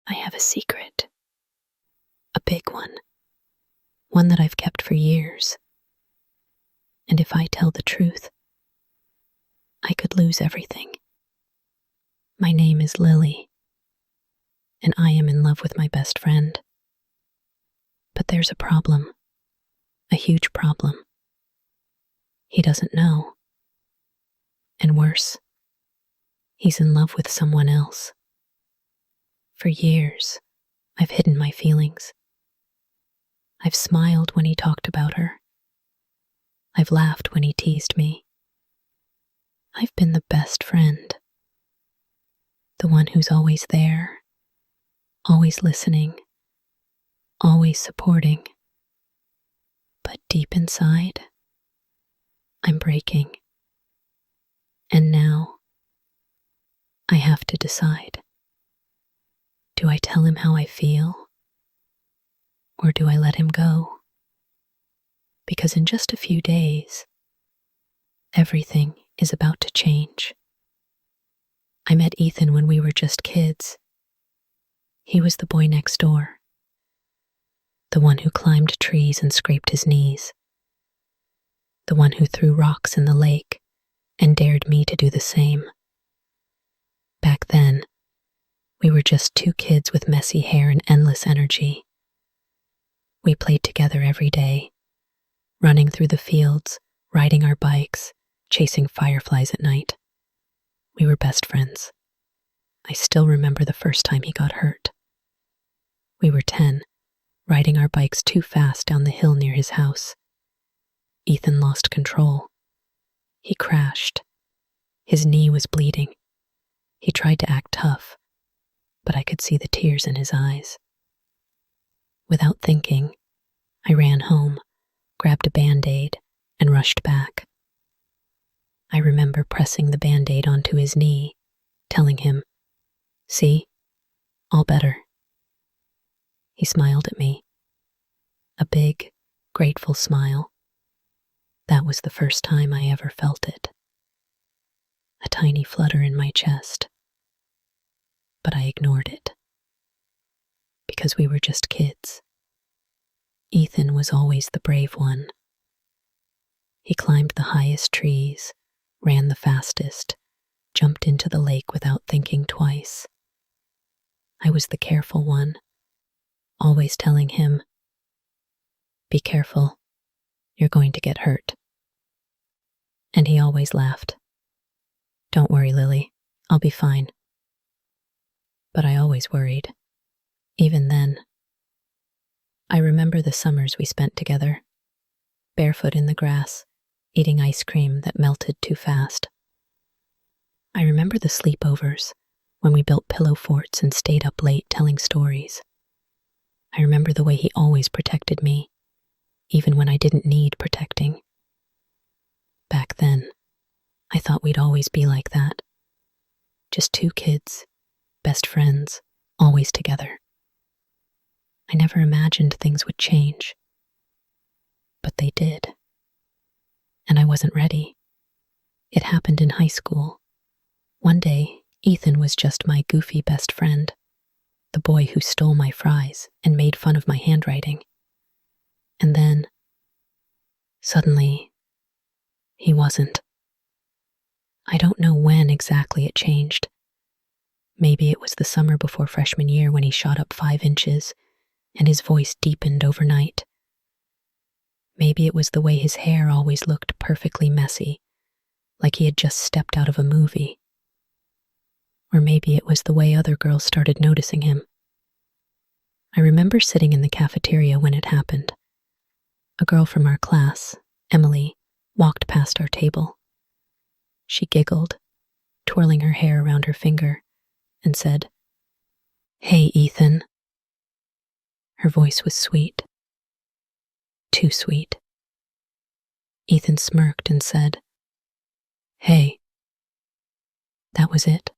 I have a secret. A big one. One that I've kept for years. And if I tell the truth, I could lose everything. My name is Lily, and I am in love with my best friend. But there's a problem. A huge problem. He doesn't know. And worse, he's in love with someone else. For years, I've hidden my feelings. I've smiled when he talked about her. I've laughed when he teased me. I've been the best friend. The one who's always there, always listening, always supporting. But deep inside, I'm breaking. And now, I have to decide. Do I tell him how I feel? Or do I let him go? Because in just a few days, everything is about to change. I met Ethan when we were just kids. He was the boy next door. The one who climbed trees and scraped his knees. The one who threw rocks in the lake and dared me to do the same. Back then, we were just two kids with messy hair and endless energy. We played together every day, running through the fields, riding our bikes, chasing fireflies at night. We were best friends. I still remember the first time he got hurt. We were 10, riding our bikes too fast down the hill near his house. Ethan lost control. He crashed. His knee was bleeding. He tried to act tough, but I could see the tears in his eyes. Without thinking, I ran home, grabbed a Band-Aid, and rushed back. I remember pressing the Band-Aid onto his knee, telling him, "See, all better." He smiled at me. A big, grateful smile. That was the first time I ever felt it. A tiny flutter in my chest. But I ignored it. Because we were just kids. Ethan was always the brave one. He climbed the highest trees, ran the fastest, jumped into the lake without thinking twice. I was the careful one, always telling him, "Be careful, you're going to get hurt." And he always laughed. "Don't worry, Lily, I'll be fine." But I always worried, even then. I remember the summers we spent together, barefoot in the grass, eating ice cream that melted too fast. I remember the sleepovers, when we built pillow forts and stayed up late telling stories. I remember the way he always protected me, even when I didn't need protecting. Back then, I thought we'd always be like that. Just two kids, best friends, always together. I never imagined things would change. But they did. And I wasn't ready. It happened in high school. One day, Ethan was just my goofy best friend, the boy who stole my fries and made fun of my handwriting. And then, suddenly, he wasn't. I don't know when exactly it changed. Maybe it was the summer before freshman year when he shot up 5 inches and his voice deepened overnight. Maybe it was the way his hair always looked perfectly messy, like he had just stepped out of a movie. Or maybe it was the way other girls started noticing him. I remember sitting in the cafeteria when it happened. A girl from our class, Emily, walked past our table. She giggled, twirling her hair around her finger, and said, "Hey, Ethan." Her voice was sweet. Too sweet. Ethan smirked and said, "Hey." That was it.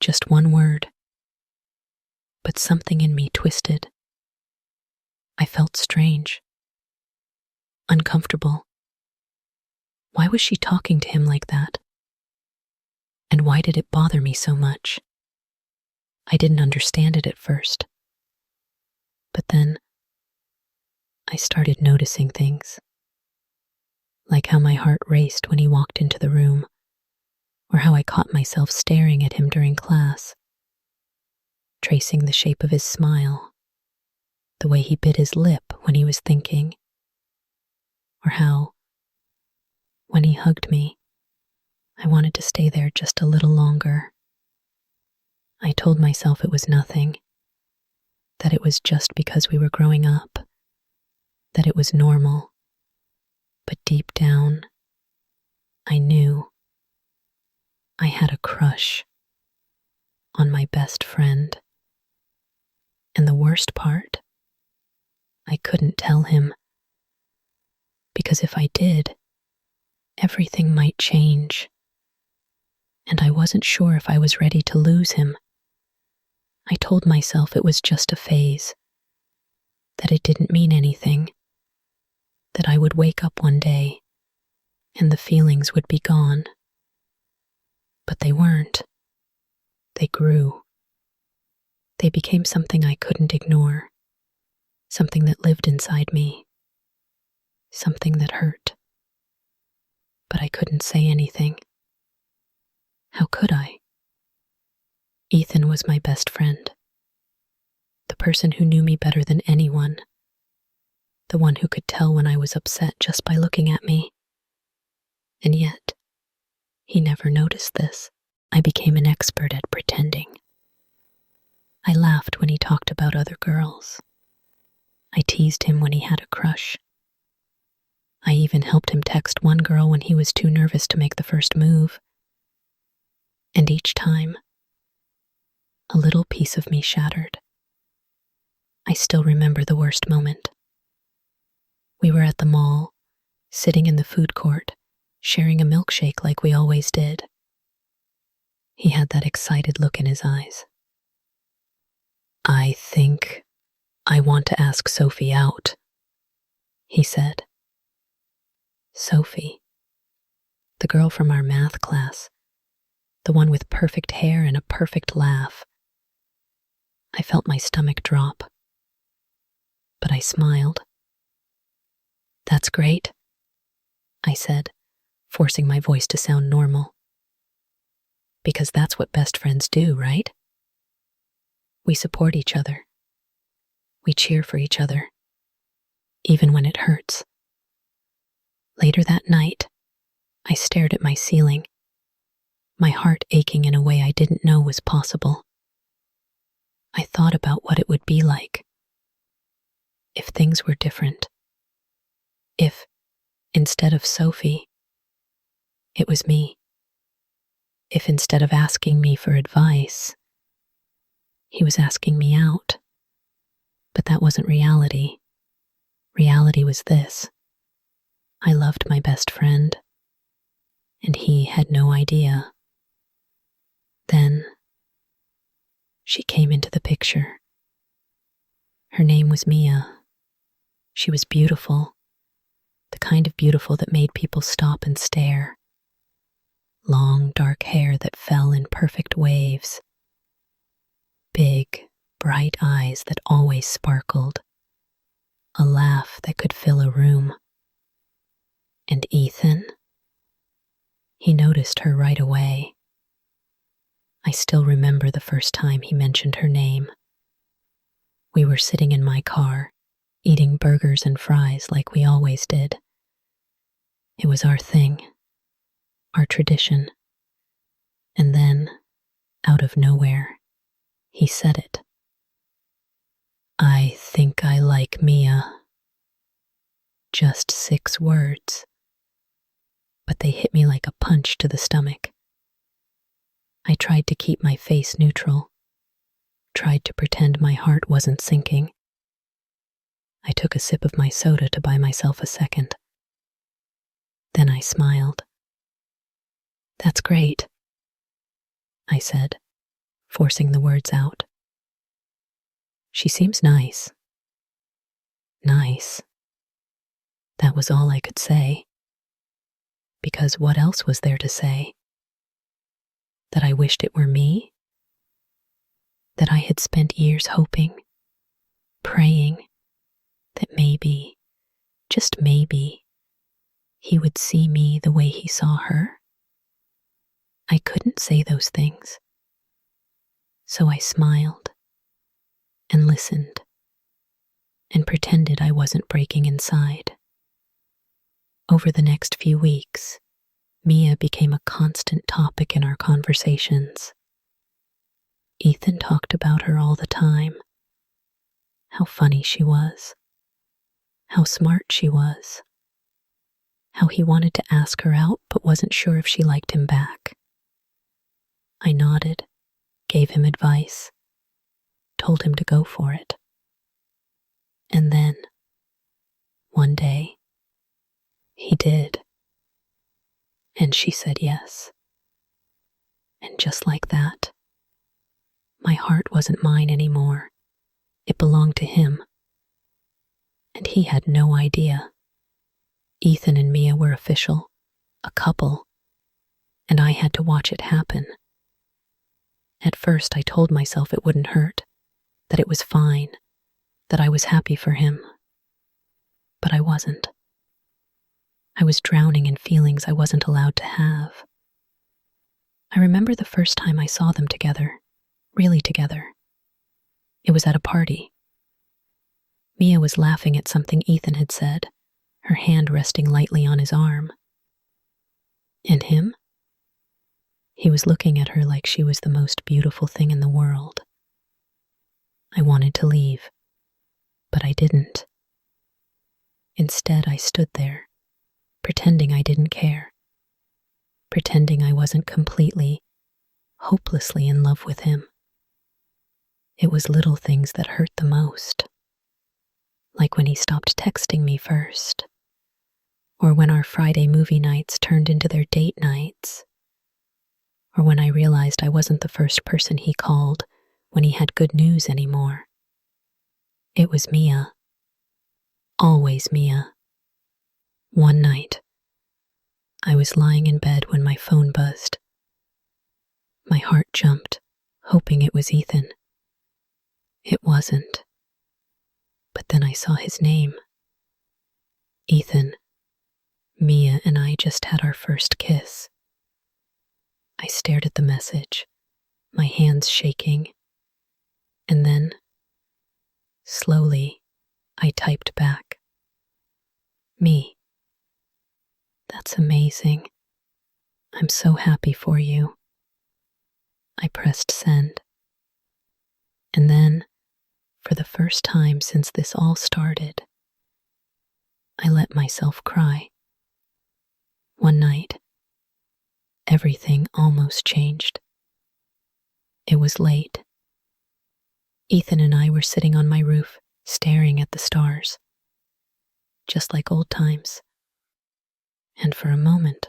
Just one word. But something in me twisted. I felt strange. Uncomfortable. Why was she talking to him like that? And why did it bother me so much? I didn't understand it at first. But then I started noticing things, like how my heart raced when he walked into the room, or how I caught myself staring at him during class, tracing the shape of his smile, the way he bit his lip when he was thinking, or how, when he hugged me, I wanted to stay there just a little longer. I told myself it was nothing, that it was just because we were growing up, that it was normal. But deep down, I knew I had a crush on my best friend. And the worst part, I couldn't tell him, because if I did, everything might change, and I wasn't sure if I was ready to lose him. I told myself it was just a phase, that it didn't mean anything, that I would wake up one day and the feelings would be gone. But they weren't. They grew. They became something I couldn't ignore, something that lived inside me, something that hurt. But I couldn't say anything. How could I? Ethan was my best friend, the person who knew me better than anyone, the one who could tell when I was upset just by looking at me. And yet, he never noticed this. I became an expert at pretending. I laughed when he talked about other girls. I teased him when he had a crush. I even helped him text one girl when he was too nervous to make the first move. And each time, a little piece of me shattered. I still remember the worst moment. We were at the mall, sitting in the food court, sharing a milkshake like we always did. He had that excited look in his eyes. "I think I want to ask Sophie out," he said. Sophie, the girl from our math class, the one with perfect hair and a perfect laugh. I felt my stomach drop, but I smiled. "That's great," I said, forcing my voice to sound normal. Because that's what best friends do, right? We support each other. We cheer for each other, even when it hurts. Later that night, I stared at my ceiling, my heart aching in a way I didn't know was possible. I thought about what it would be like if things were different. If, instead of Sophie, it was me. If instead of asking me for advice, he was asking me out. But that wasn't reality. Reality was this. I loved my best friend, and he had no idea. Then, she came into the picture. Her name was Mia. She was beautiful, the kind of beautiful that made people stop and stare. Long, dark hair that fell in perfect waves. Big, bright eyes that always sparkled. A laugh that could fill a room. And Ethan? He noticed her right away. I still remember the first time he mentioned her name. We were sitting in my car, eating burgers and fries like we always did. It was our thing, our tradition. And then, out of nowhere, he said it. "I think I like Mia." Just 6 words. But they hit me like a punch to the stomach. I tried to keep my face neutral, tried to pretend my heart wasn't sinking. I took a sip of my soda to buy myself a second. Then I smiled. "That's great," I said, forcing the words out. "She seems nice." Nice. That was all I could say. Because what else was there to say? That I wished it were me? that I had spent years hoping, praying that maybe, just maybe, he would see me the way he saw her. I couldn't say those things, so I smiled and listened and pretended I wasn't breaking inside. Over the next few weeks, Mia became a constant topic in our conversations. Ethan talked about her all the time. How funny she was. How smart she was. How he wanted to ask her out but wasn't sure if she liked him back. I nodded, gave him advice, told him to go for it. And then, one day, he did. And she said yes. And just like that, my heart wasn't mine anymore. It belonged to him. And he had no idea. Ethan and Mia were official, a couple, and I had to watch it happen. At first, I told myself it wouldn't hurt, that it was fine, that I was happy for him. But I wasn't. I was drowning in feelings I wasn't allowed to have. I remember the first time I saw them together, really together. It was at a party. Mia was laughing at something Ethan had said, her hand resting lightly on his arm. And him? He was looking at her like she was the most beautiful thing in the world. I wanted to leave, but I didn't. Instead, I stood there, pretending I didn't care, pretending I wasn't completely, hopelessly in love with him. It was little things that hurt the most, like when he stopped texting me first, or when our Friday movie nights turned into their date nights, or when I realized I wasn't the first person he called when he had good news anymore. It was Mia. Always Mia. One night, I was lying in bed when my phone buzzed. My heart jumped, hoping it was Ethan. It wasn't. But then I saw his name. Ethan. Mia and I just had our first kiss. I stared at the message, my hands shaking, and then, slowly, I typed back. Me. That's amazing. I'm so happy for you. I pressed send. And then, for the first time since this all started, I let myself cry. One night, everything almost changed. It was late. Ethan and I were sitting on my roof, staring at the stars, just like old times. And for a moment,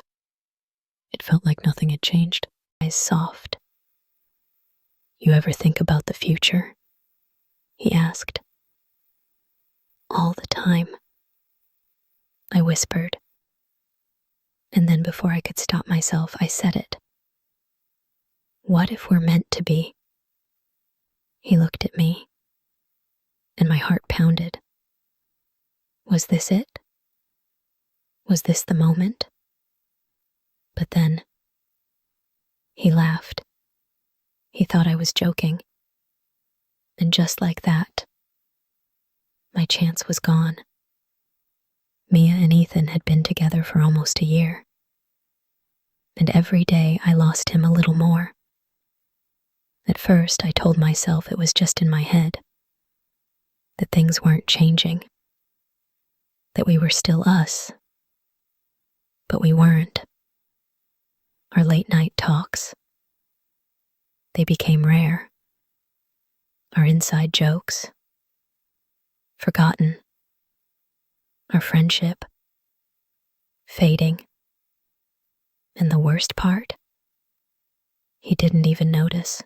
it felt like nothing had changed. Eyes soft. You ever think about the future? He asked. All the time, I whispered. And then before I could stop myself, I said it. What if we're meant to be? He looked at me, and my heart pounded. Was this it? Was this the moment? But then, he laughed. He thought I was joking. And just like that, my chance was gone. Mia and Ethan had been together for almost a year. And every day I lost him a little more. At first, I told myself it was just in my head, that things weren't changing, that we were still us. But we weren't. Our late night talks, they became rare. Our inside jokes, forgotten. Our friendship, fading. And the worst part? He didn't even notice.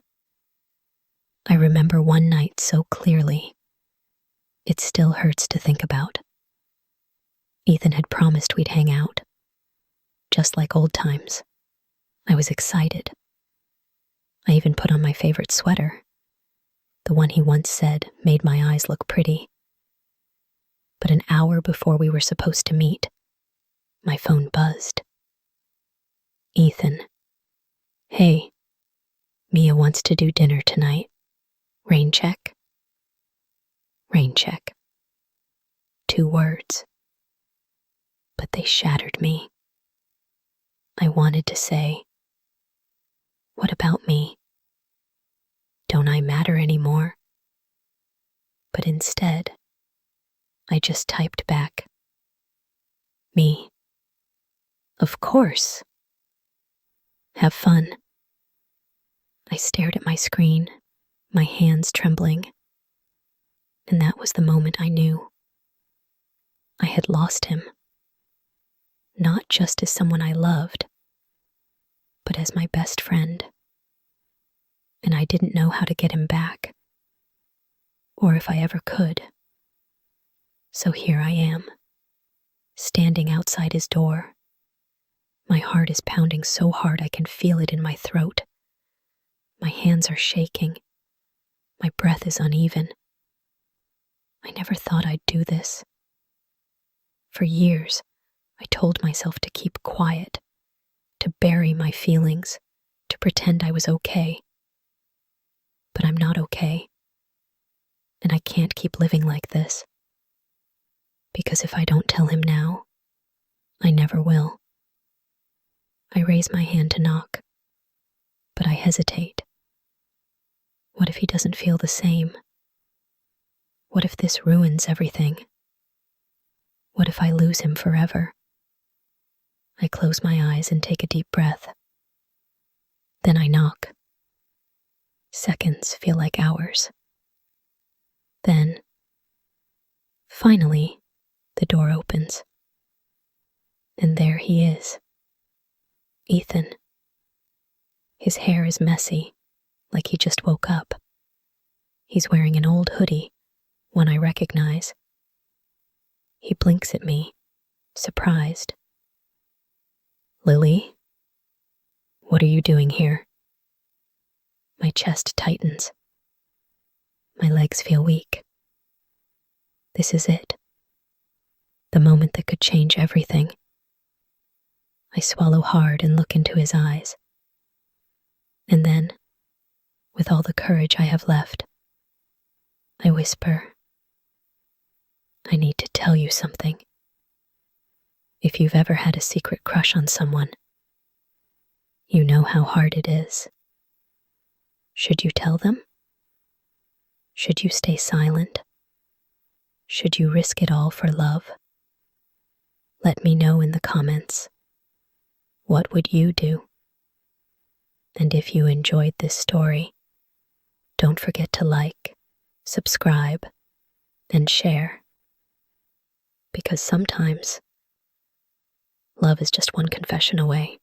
I remember one night so clearly. It still hurts to think about. Ethan had promised we'd hang out, just like old times. I was excited. I even put on my favorite sweater, the one he once said made my eyes look pretty. But an hour before we were supposed to meet, my phone buzzed. Ethan. Hey, Mia wants to do dinner tonight. Rain check? Rain check. 2 words. But they shattered me. I wanted to say, what about me? Don't I matter anymore? But instead, I just typed back, me. Of course. Have fun. I stared at my screen, my hands trembling, and that was the moment I knew I had lost him. Not just as someone I loved, but as my best friend. And I didn't know how to get him back, or if I ever could. So here I am, standing outside his door. My heart is pounding so hard I can feel it in my throat. My hands are shaking. My breath is uneven. I never thought I'd do this. For years, I told myself to keep quiet, to bury my feelings, to pretend I was okay. But I'm not okay. And I can't keep living like this. Because if I don't tell him now, I never will. I raise my hand to knock, but I hesitate. What if he doesn't feel the same? What if this ruins everything? What if I lose him forever? I close my eyes and take a deep breath. Then I knock. Seconds feel like hours. Then, finally, the door opens. And there he is. Ethan. His hair is messy, like he just woke up. He's wearing an old hoodie, one I recognize. He blinks at me, surprised. Lily? What are you doing here? My chest tightens. My legs feel weak. This is it. The moment that could change everything. I swallow hard and look into his eyes. And then, with all the courage I have left, I whisper, I need to tell you something. If you've ever had a secret crush on someone, you know how hard it is. Should you tell them? Should you stay silent? Should you risk it all for love? Let me know in the comments. What would you do? And if you enjoyed this story, don't forget to like, subscribe, and share. Because sometimes, love is just one confession away.